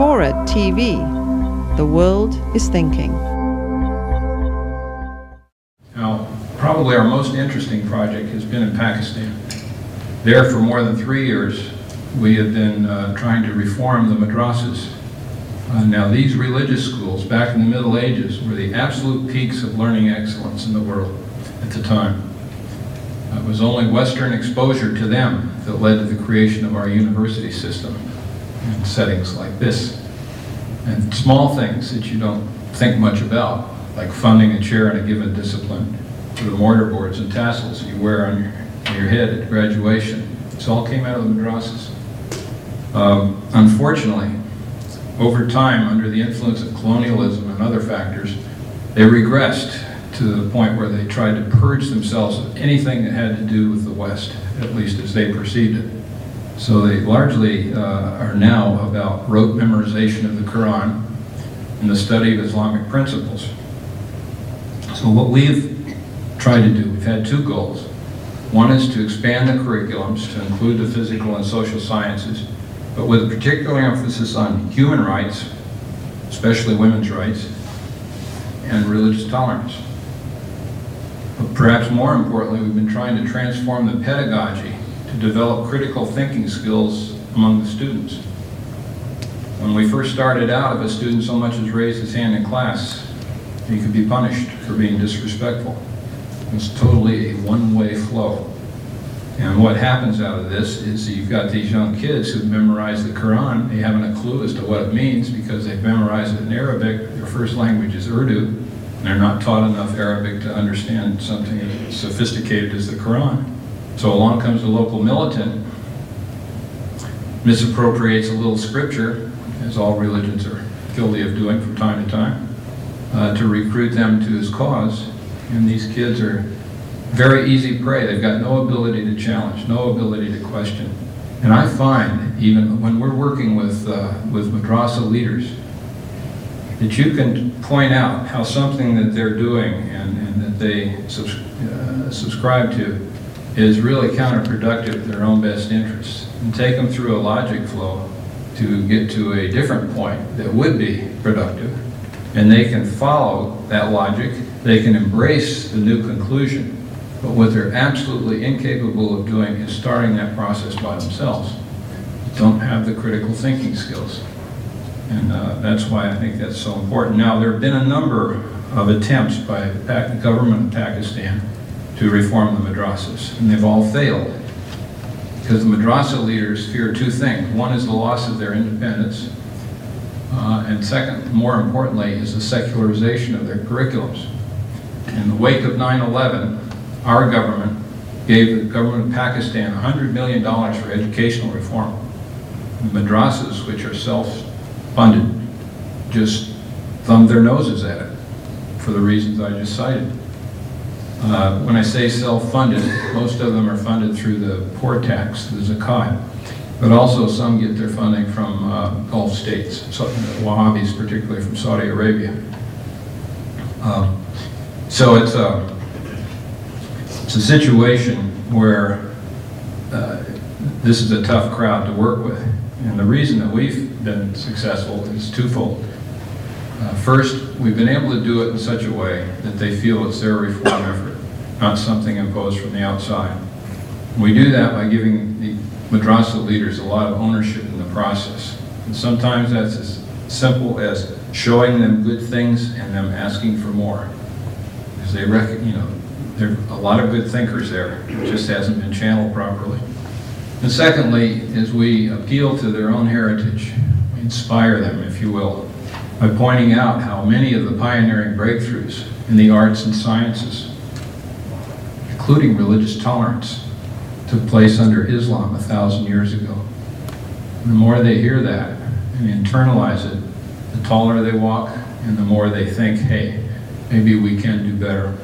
Diplomacy.mp4 TV. The world is thinking. Now, probably our most interesting project has been in Pakistan. There, for more than 3 years, we have been trying to reform the Madrassas. Now, these religious schools, back in the Middle Ages, were the absolute peaks of learning excellence in the world at the time. It was only Western exposure to them that led to the creation of our university system in settings like this. And small things that you don't think much about, like funding a chair in a given discipline, or the mortarboards and tassels you wear on your head at graduation. This all came out of the madrassas. Unfortunately, over time, under the influence of colonialism and other factors, they regressed to the point where they tried to purge themselves of anything that had to do with the West, at least as they perceived it. So they largely are now about rote memorization of the Quran and the study of Islamic principles. So what we've tried to do, we've had two goals. One is to expand the curriculums to include the physical and social sciences, but with a particular emphasis on human rights, especially women's rights, and religious tolerance. But perhaps more importantly, we've been trying to transform the pedagogy to develop critical thinking skills among the students. When we first started out, if a student so much as raised his hand in class, he could be punished for being disrespectful. It's totally a one-way flow. And what happens out of this is you've got these young kids who've memorized the Quran. They haven't a clue as to what it means because they've memorized it in Arabic. Their first language is Urdu. And they're not taught enough Arabic to understand something as sophisticated as the Quran. So along comes the local militant, misappropriates a little scripture, as all religions are guilty of doing from time to time, to recruit them to his cause. And these kids are very easy prey. They've got no ability to challenge, no ability to question. And I find, even when we're working with madrasa leaders, that you can point out how something that they're doing and that they subscribe to is really counterproductive to their own best interests, and take them through a logic flow to get to a different point that would be productive. And they can follow that logic, they can embrace the new conclusion, but what they're absolutely incapable of doing is starting that process by themselves. They don't have the critical thinking skills. And that's why I think that's so important. Now, there have been a number of attempts by the government of Pakistan to reform the madrasas, and they've all failed. Because the madrasa leaders fear two things. One is the loss of their independence, and second, more importantly, is the secularization of their curriculums. In the wake of 9/11, our government gave the government of Pakistan $100 million for educational reform. The madrasas, which are self-funded, just thumbed their noses at it for the reasons I just cited. When I say self-funded, most of them are funded through the poor tax, the zakat, but also some get their funding from Gulf states, so, Wahhabis, particularly from Saudi Arabia. So it's a situation where this is a tough crowd to work with. And the reason that we've been successful is twofold. First, we've been able to do it in such a way that they feel it's their reform effort, not something imposed from the outside. We do that by giving the madrasa leaders a lot of ownership in the process. And sometimes that's as simple as showing them good things and them asking for more. Because they there are a lot of good thinkers there. It just hasn't been channeled properly. And secondly, is we appeal to their own heritage, we inspire them, if you will, by pointing out how many of the pioneering breakthroughs in the arts and sciences, including religious tolerance, took place under Islam 1,000 years ago. And the more they hear that and internalize it, the taller they walk and the more they think, hey, maybe we can do better.